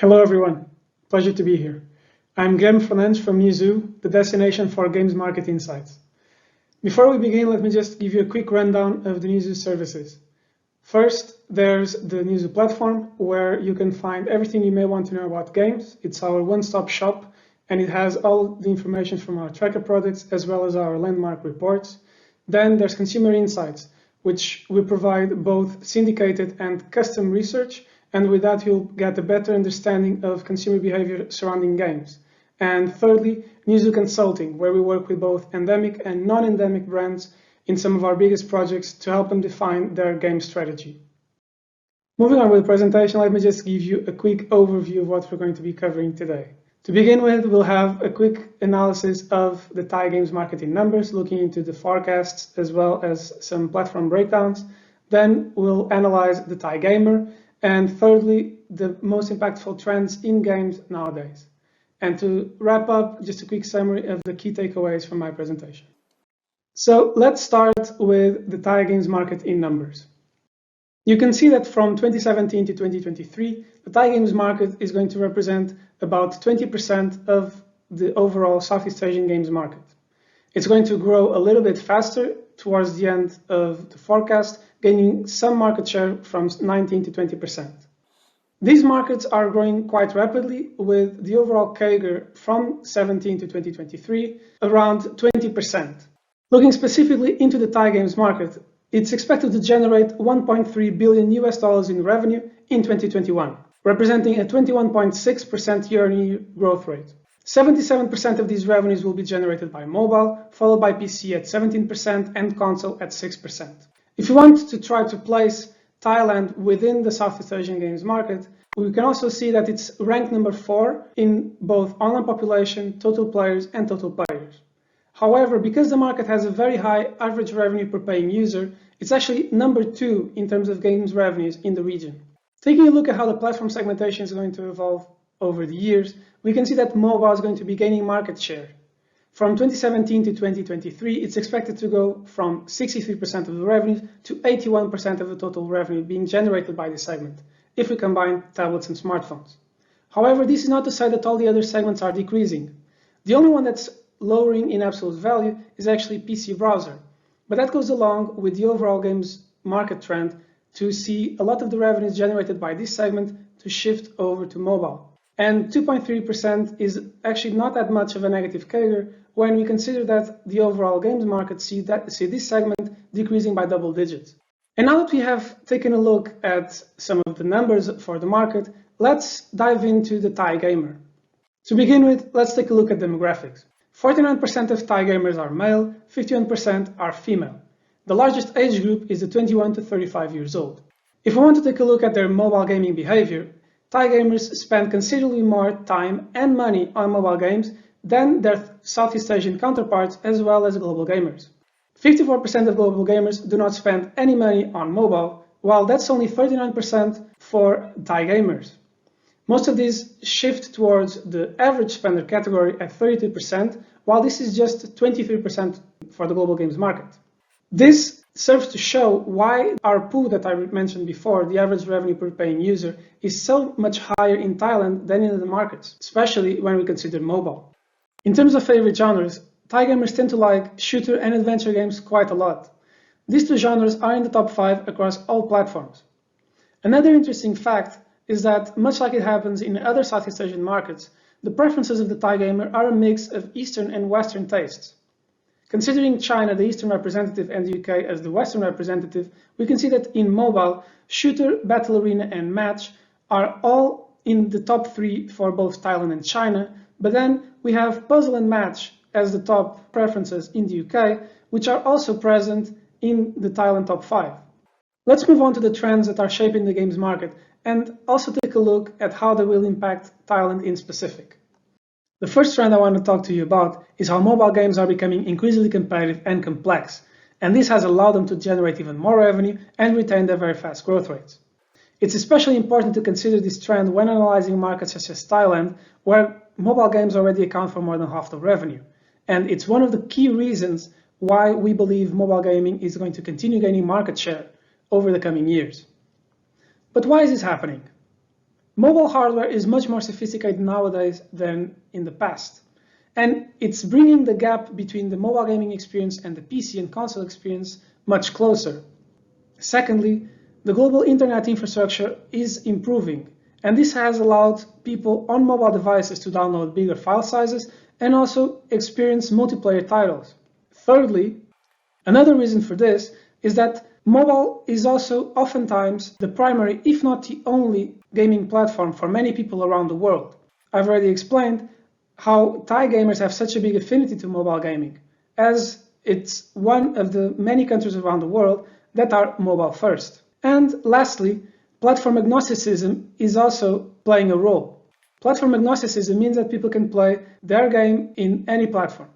Hello everyone, pleasure to be here. I'm Guilherme Fernandes from Newzoo, the destination for games market insights. Before we begin, let me just give you a quick rundown of the Newzoo services. First, there's the Newzoo platform, where you can find everything you may want to know about games. It's our one-stop shop, and it has all the information from our tracker products as well as our landmark reports. Then there's Consumer Insights, which we provide both syndicated and custom research, and with that you'll get a better understanding of consumer behavior surrounding games. And thirdly, Newzoo Consulting, where we work with both endemic and non-endemic brands in some of our biggest projects to help them define their game strategy. Moving on with the presentation, let me just give you a quick overview of what we're going to be covering today. To begin with, we'll have a quick analysis of the Thai games market in numbers, looking into the forecasts as well as some platform breakdowns. Then we'll analyze the Thai gamer, and thirdly, the most impactful trends in games nowadays. And to wrap up, just a quick summary of the key takeaways from my presentation. So let's start with the Thai games market in numbers. You can see that from 2017 to 2023, the Thai games market is going to represent about 20% of the overall Southeast Asian games market. It's going to grow a little bit faster towards the end of the forecast, gaining some market share from 19 to 20%. These markets are growing quite rapidly, with the overall CAGR from 17 to 2023 around 20%. Looking specifically into the Thai games market, it's expected to generate $1.3 billion in revenue in 2021, representing a 21.6% year-on-year growth rate. 77% of these revenues will be generated by mobile, followed by PC at 17% and console at 6%. If you want to try to place Thailand within the Southeast Asian games market, we can also see that it's ranked number 4 in both online population, total players, and total players. However, because the market has a very high average revenue per paying user, it's actually number 2 in terms of games revenues in the region. Taking a look at how the platform segmentation is going to evolve over the years, we can see that mobile is going to be gaining market share. From 2017 to 2023, it's expected to go from 63% of the revenues to 81% of the total revenue being generated by this segment, if we combine tablets and smartphones. However, this is not to say that all the other segments are decreasing. The only one that's lowering in absolute value is actually PC browser, but that goes along with the overall games market trend to see a lot of the revenues generated by this segment to shift over to mobile. And 2.3% is actually not that much of a negative CAGR when we consider that the overall games market see this segment decreasing by double digits. And now that we have taken a look at some of the numbers for the market, let's dive into the Thai gamer. To begin with, let's take a look at demographics. 49% of Thai gamers are male, 51% are female. The largest age group is the 21 to 35 years old. If we want to take a look at their mobile gaming behavior, Thai gamers spend considerably more time and money on mobile games than their Southeast Asian counterparts as well as global gamers. 54% of global gamers do not spend any money on mobile, while that's only 39% for Thai gamers. Most of these shift towards the average spender category at 32%, while this is just 23% for the global games market. This serves to show why our pool that I mentioned before, the average revenue per paying user, is so much higher in Thailand than in other markets, especially when we consider mobile. In terms of favorite genres, Thai gamers tend to like shooter and adventure games quite a lot. These two genres are in the top 5 across all platforms. Another interesting fact is that, much like it happens in other Southeast Asian markets, the preferences of the Thai gamer are a mix of Eastern and Western tastes. Considering China, the Eastern representative, and the UK as the Western representative, we can see that in mobile, shooter, battle arena, and match are all in the top 3 for both Thailand and China, but then we have puzzle and match as the top preferences in the UK, which are also present in the Thailand top 5. Let's move on to the trends that are shaping the games market and also take a look at how they will impact Thailand in specific. The first trend I want to talk to you about is how mobile games are becoming increasingly competitive and complex, and this has allowed them to generate even more revenue and retain their very fast growth rates. It's especially important to consider this trend when analyzing markets such as Thailand, where mobile games already account for more than half the revenue, and it's one of the key reasons why we believe mobile gaming is going to continue gaining market share over the coming years. But why is this happening? Mobile hardware is much more sophisticated nowadays than in the past, and it's bringing the gap between the mobile gaming experience and the PC and console experience much closer. Secondly, the global internet infrastructure is improving, and this has allowed people on mobile devices to download bigger file sizes and also experience multiplayer titles. Thirdly, another reason for this is that mobile is also oftentimes the primary, if not the only, gaming platform for many people around the world. I've already explained how Thai gamers have such a big affinity to mobile gaming, as it's one of the many countries around the world that are mobile first. And lastly, platform agnosticism is also playing a role. Platform agnosticism means that people can play their game in any platform.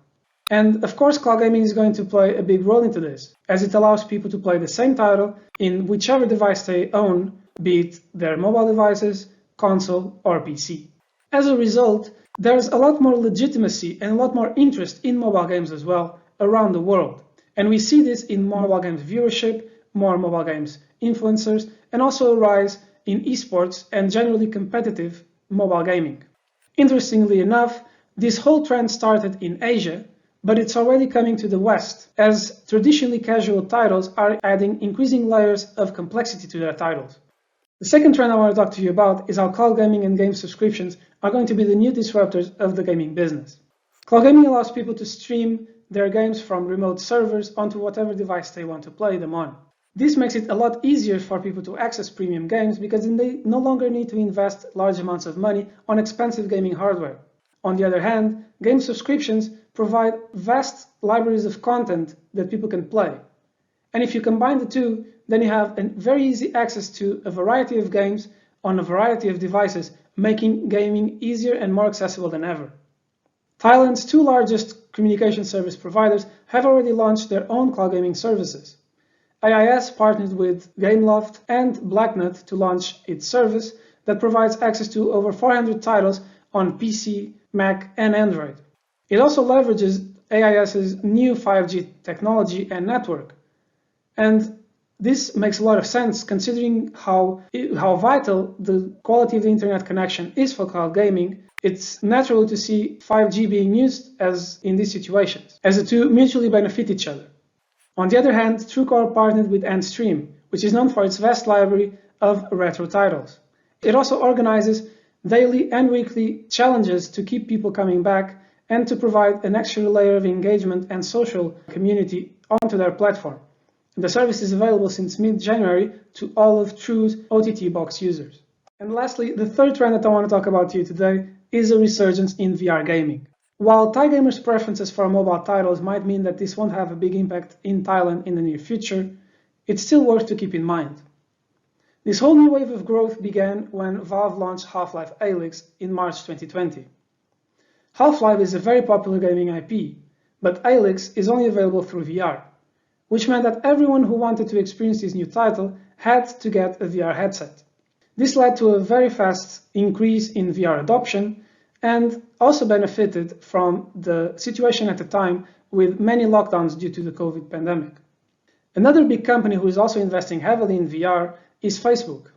And of course, cloud gaming is going to play a big role into this, as it allows people to play the same title in whichever device they own, be it their mobile devices, console, or PC. As a result, there's a lot more legitimacy and a lot more interest in mobile games as well around the world. And we see this in more mobile games viewership, more mobile games influencers, and also a rise in esports and generally competitive mobile gaming. Interestingly enough, this whole trend started in Asia, but it's already coming to the West, as traditionally casual titles are adding increasing layers of complexity to their titles. The second trend I want to talk to you about is how cloud gaming and game subscriptions are going to be the new disruptors of the gaming business. Cloud gaming allows people to stream their games from remote servers onto whatever device they want to play them on. This makes it a lot easier for people to access premium games because then they no longer need to invest large amounts of money on expensive gaming hardware. On the other hand, game subscriptions provide vast libraries of content that people can play. And if you combine the two, then you have a very easy access to a variety of games on a variety of devices, making gaming easier and more accessible than ever. Thailand's two largest communication service providers have already launched their own cloud gaming services. AIS partnered with Gameloft and Blacknut to launch its service that provides access to over 400 titles on PC, Mac, and Android. It also leverages AIS's new 5G technology and network. And this makes a lot of sense considering how vital the quality of the internet connection is for cloud gaming. It's natural to see 5G being used as in these situations, as the two mutually benefit each other. On the other hand, Truecaller partnered with Endstream, which is known for its vast library of retro titles. It also organizes daily and weekly challenges to keep people coming back and to provide an extra layer of engagement and social community onto their platform. The service is available since mid-January to all of True's OTT box users. And lastly, the third trend that I want to talk about to you today is a resurgence in VR gaming. While Thai gamers' preferences for mobile titles might mean that this won't have a big impact in Thailand in the near future, it's still worth to keep in mind. This whole new wave of growth began when Valve launched Half-Life Alyx in March 2020. Half-Life is a very popular gaming IP, but Alyx is only available through VR, which meant that everyone who wanted to experience this new title had to get a VR headset. This led to a very fast increase in VR adoption and also benefited from the situation at the time with many lockdowns due to the COVID pandemic. Another big company who is also investing heavily in VR is Facebook.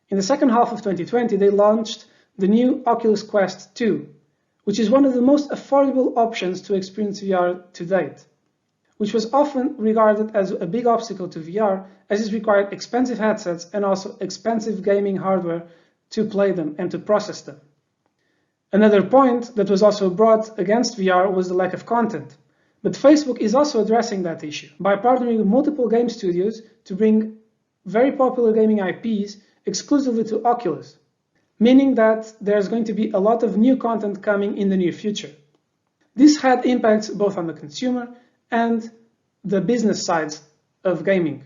In the second half of 2020, they launched the new Oculus Quest 2, which is one of the most affordable options to experience VR to date, which was often regarded as a big obstacle to VR as it required expensive headsets and also expensive gaming hardware to play them and to process them. Another point that was also brought against VR was the lack of content. But Facebook is also addressing that issue by partnering with multiple game studios to bring very popular gaming IPs exclusively to Oculus, meaning that there's going to be a lot of new content coming in the near future. This had impacts both on the consumer and the business sides of gaming.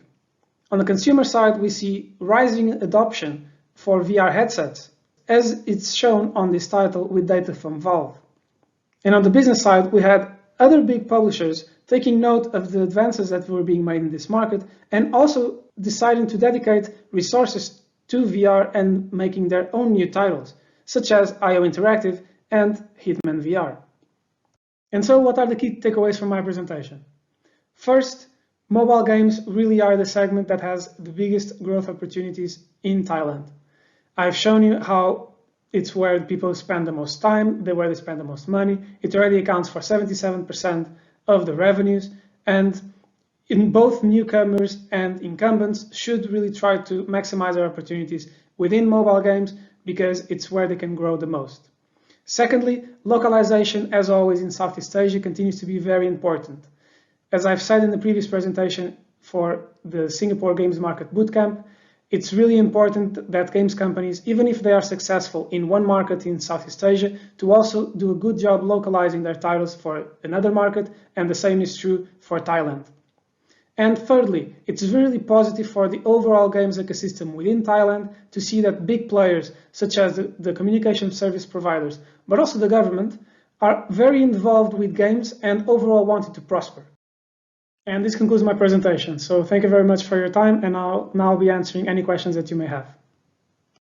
On the consumer side, we see rising adoption for VR headsets, as it's shown on this title with data from Valve. And on the business side, we had other big publishers taking note of the advances that were being made in this market and also deciding to dedicate resources to VR and making their own new titles, such as IO Interactive and Hitman VR. And so what are the key takeaways from my presentation? First, mobile games really are the segment that has the biggest growth opportunities in Thailand. I've shown you how it's where people spend the most time, where they spend the most money. It already accounts for 77% of the revenues, and in both newcomers and incumbents should really try to maximize their opportunities within mobile games because it's where they can grow the most. Secondly, localization, as always in Southeast Asia, continues to be very important. As I've said in the previous presentation for the Singapore Games Market Bootcamp, it's really important that games companies, even if they are successful in one market in Southeast Asia, to also do a good job localizing their titles for another market, and the same is true for Thailand. And thirdly, it's really positive for the overall games ecosystem within Thailand to see that big players, such as the communication service providers, but also the government, are very involved with games and overall wanting to prosper. And this concludes my presentation. So thank you very much for your time, and I'll now be answering any questions that you may have.